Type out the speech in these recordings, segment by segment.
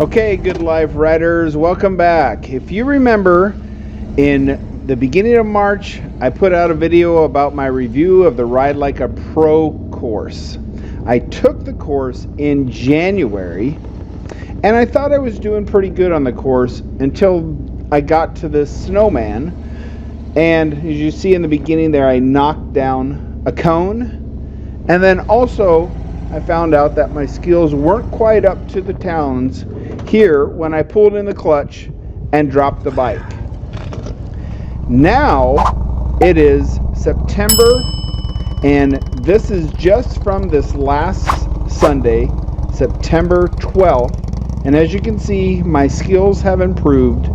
Okay, good life riders, welcome back. If you remember, in the beginning of March, I put out a video about my review of the Ride Like a Pro course. I took the course in January, and I thought I was doing pretty good on the course until I got to this snowman. And as you see in the beginning there, I knocked down a cone, and then also I found out that my skills weren't quite up to the talons here when I pulled in the clutch and dropped the bike. Now it is September, and this is just from this last Sunday, September 12th, and as you can see, my skills have improved,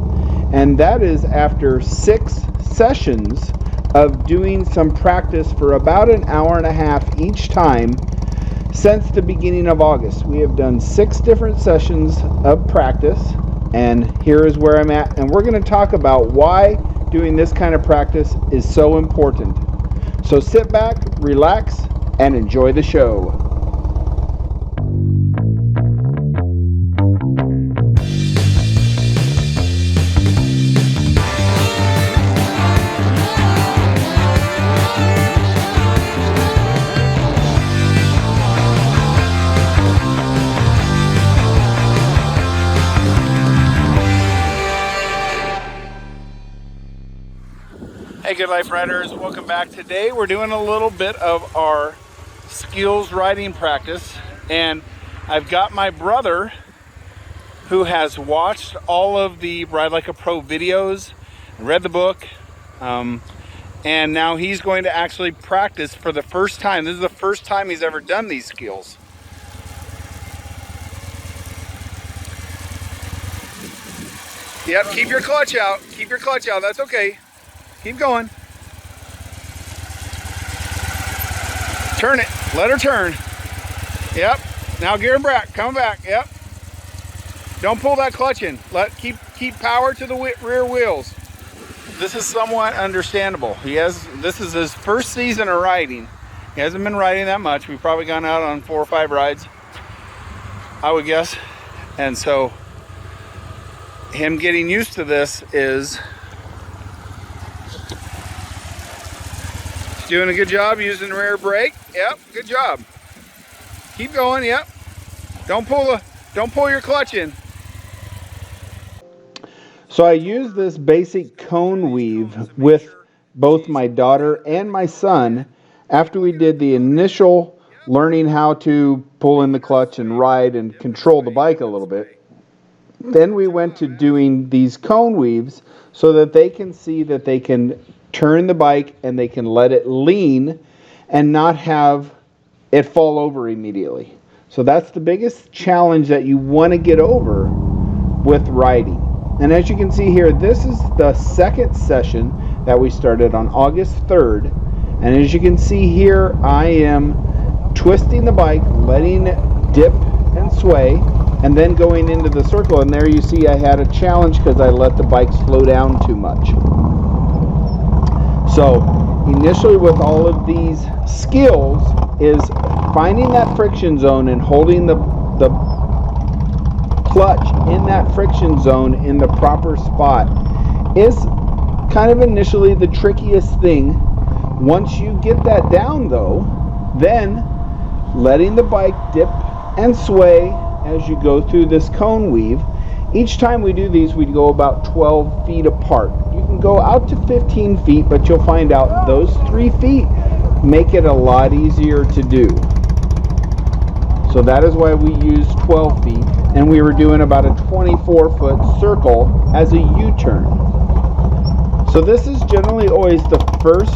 and that is after 6 sessions of doing some practice for about an hour and a half each time. Since the beginning of August, we have done 6 different sessions of practice, and here is where I'm at, and we're going to talk about why doing this kind of practice is so important. So sit back, relax, and enjoy the show. Hey, good life riders, welcome back. Today we're doing a little bit of our skills riding practice, and I've got my brother who has watched all of the Ride Like a Pro videos, read the book, and now he's going to actually practice for the first time. This is the first time he's ever done these skills. Yep, keep your clutch out, that's okay. Keep going. Turn it. Let her turn. Yep. Now gear and back. Come back. Yep. Don't pull that clutch in. Keep power to the rear wheels. This is somewhat understandable. This is his first season of riding. He hasn't been riding that much. We've probably gone out on 4 or 5 rides, I would guess. And so him getting used to this is doing a good job using the rear brake. Yep, good job. Keep going. Yep. Don't pull your clutch in. So I use this basic cone weave with both my daughter and my son after we did the initial learning how to pull in the clutch and ride and control the bike a little bit. Then we went to doing these cone weaves so that they can see that they can turn the bike and they can let it lean and not have it fall over immediately. So that's the biggest challenge that you want to get over with riding. And as you can see here, this is the second session that we started on August 3rd. And as you can see here, I am twisting the bike, letting it dip and sway, and then going into the circle. And there you see I had a challenge because I let the bike slow down too much. So initially with all of these skills is finding that friction zone and holding the clutch in that friction zone in the proper spot is kind of initially the trickiest thing. Once you get that down though, then letting the bike dip and sway as you go through this cone weave. Each time we do these, we go about 12 feet apart. You can go out to 15 feet, but you'll find out those 3 feet make it a lot easier to do. So that is why we use 12 feet, and we were doing about a 24-foot circle as a U-turn. So this is generally always the first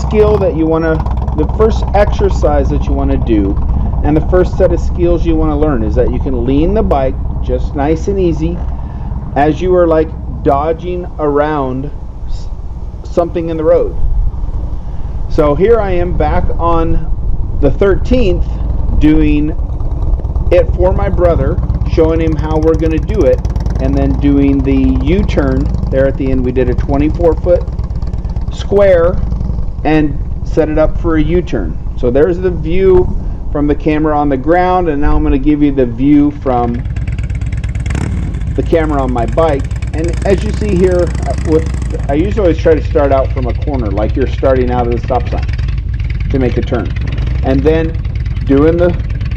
skill that you want to, the first exercise that you want to do, and the first set of skills you want to learn is that you can lean the bike just nice and easy as you are like dodging around something in the road. So here I am back on the 13th doing it for my brother, showing him how we're going to do it, and then doing the U-turn there at the end. We did a 24-foot square and set it up for a U-turn. So there's the view from the camera on the ground, and now I'm going to give you the view from the camera on my bike. And as you see here, I usually always try to start out from a corner, like you're starting out at a stop sign to make a turn. And then doing the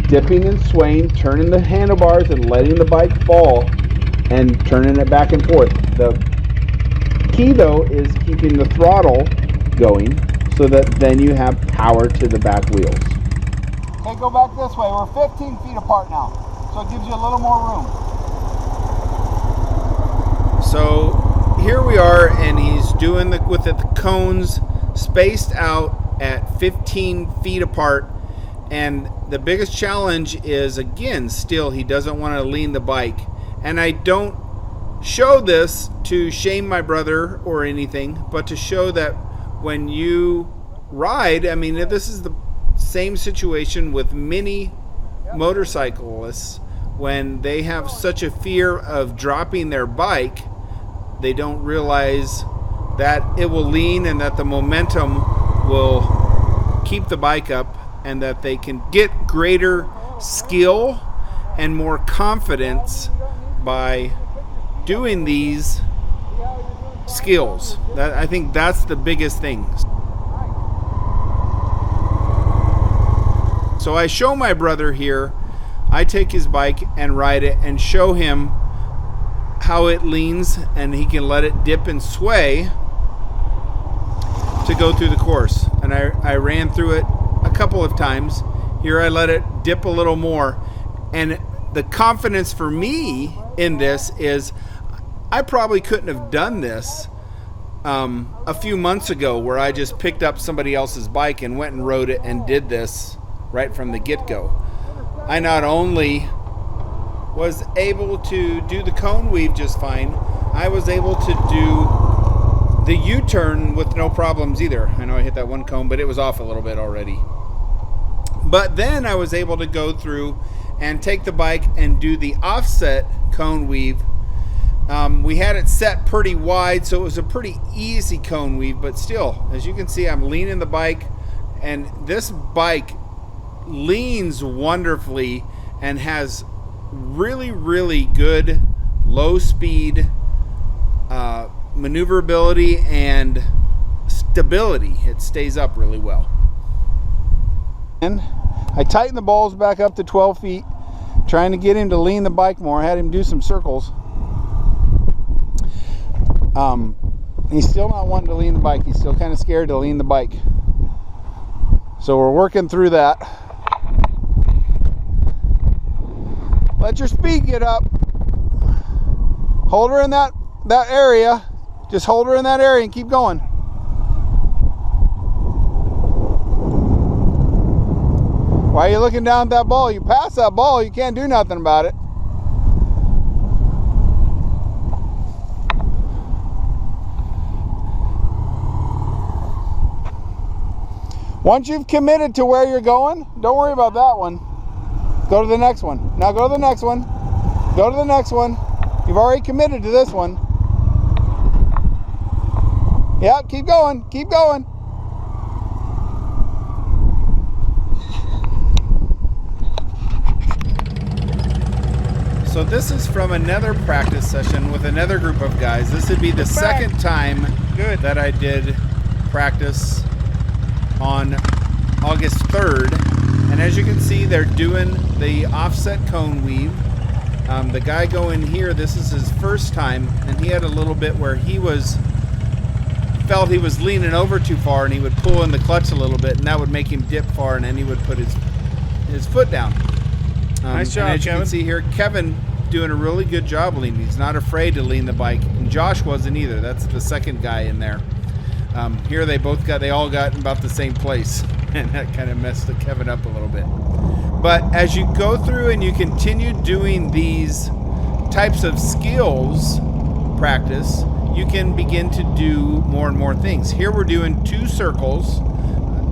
dipping and swaying, turning the handlebars and letting the bike fall and turning it back and forth. The key though is keeping the throttle going so that then you have power to the back wheels. Okay, go back this way. We're 15 feet apart now, so it gives you a little more room. So here we are, and he's doing with the cones spaced out at 15 feet apart. And the biggest challenge is, again, still he doesn't want to lean the bike. And I don't show this to shame my brother or anything, but to show that when you ride, I mean, this is the same situation with many motorcyclists. When they have such a fear of dropping their bike, they don't realize that it will lean and that the momentum will keep the bike up, and that they can get greater skill and more confidence by doing these skills. I think that's the biggest thing. So I show my brother here, I take his bike and ride it and show him how it leans, and he can let it dip and sway to go through the course. And I ran through it a couple of times. Here I let it dip a little more, and the confidence for me in this is I probably couldn't have done this a few months ago, where I just picked up somebody else's bike and went and rode it and did this right from the get-go. I not only was able to do the cone weave just fine, I was able to do the U-turn with no problems either. I know I hit that one cone, but it was off a little bit already. But then I was able to go through and take the bike and do the offset cone weave. We had it set pretty wide, so it was a pretty easy cone weave, but still, as you can see, I'm leaning the bike, and this bike leans wonderfully and has really, really good low speed maneuverability and stability. It stays up really well. And I tightened the balls back up to 12 feet, trying to get him to lean the bike more. I had him do some circles. He's still not wanting to lean the bike. He's still kind of scared to lean the bike. So we're working through that. Let your speed get up. Hold her in that area. Just hold her in that area and keep going. Why are you looking down at that ball? You pass that ball, you can't do nothing about it. Once you've committed to where you're going, don't worry about that one. Go to the next one. Now go to the next one. Go to the next one. You've already committed to this one. Yep, keep going. Keep going. So this is from another practice session with another group of guys. This would be the second time that I did practice on August 3rd. And as you can see, they're doing the offset cone weave. The guy going here, this is his first time, and he had a little bit where he felt he was leaning over too far, and he would pull in the clutch a little bit, and that would make him dip far, and then he would put his foot down. Nice job, as you can see here, Kevin doing a really good job leaning. He's not afraid to lean the bike, and Josh wasn't either. That's the second guy in there. Here they all got in about the same place, and that kind of messed Kevin up a little bit. But as you go through and you continue doing these types of skills practice, you can begin to do more and more things. Here we're doing 2 circles,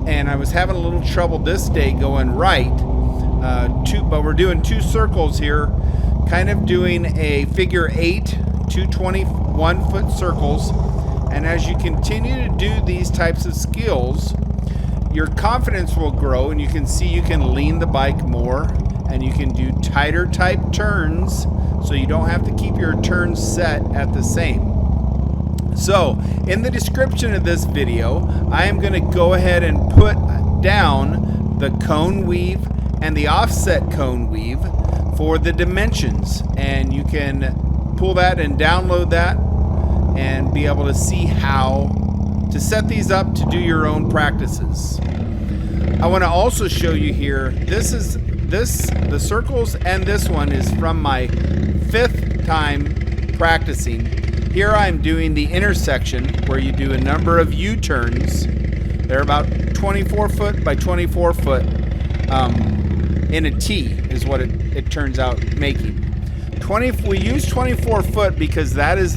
and I was having a little trouble this day going right, but we're doing 2 circles here, kind of doing a figure 8, 2 21-foot circles. And as you continue to do these types of skills, your confidence will grow, and you can see you can lean the bike more and you can do tighter type turns, so you don't have to keep your turns set at the same. So in the description of this video, I am going to go ahead and put down the cone weave and the offset cone weave for the dimensions, and you can pull that and download that and be able to see how to set these up to do your own practices. I want to also show you here, the circles, and this one is from my 5th time practicing. Here I'm doing the intersection where you do a number of U-turns. They're about 24 foot by 24 foot in a T is what it turns out making. We use 24 foot because that is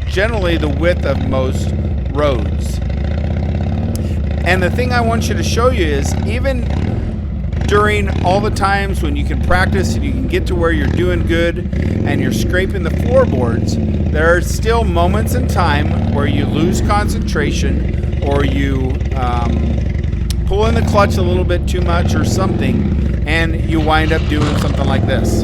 generally the width of most roads. And the thing I want you to show you is, even during all the times when you can practice and you can get to where you're doing good and you're scraping the floorboards, there are still moments in time where you lose concentration, or you pull in the clutch a little bit too much or something, and you wind up doing something like this.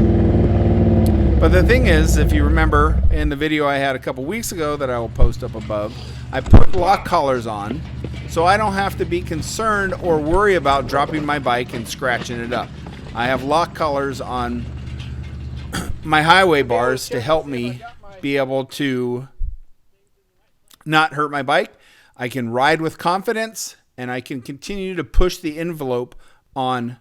But the thing is, if you remember in the video I had a couple weeks ago that I will post up above, I put lock collars on so I don't have to be concerned or worry about dropping my bike and scratching it up. I have lock collars on my highway bars to help me be able to not hurt my bike. I can ride with confidence, and I can continue to push the envelope on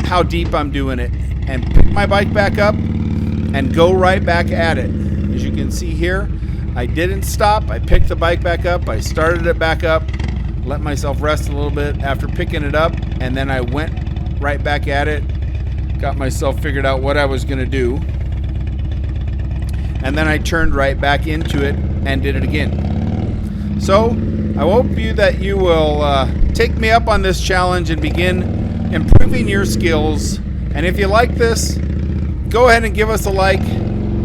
how deep I'm doing it, and pick my bike back up and go right back at it. As you can see here, I didn't stop. I picked the bike back up. I started it back up, let myself rest a little bit after picking it up, and then I went right back at it, got myself figured out what I was going to do, and then I turned right back into it and did it again. So I hope that you will take me up on this challenge and begin improving your skills. And if you like this, go ahead and give us a like,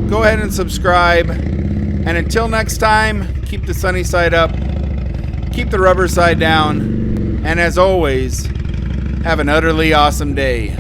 go ahead and subscribe, and until next time, keep the sunny side up, keep the rubber side down, and as always, have an utterly awesome day.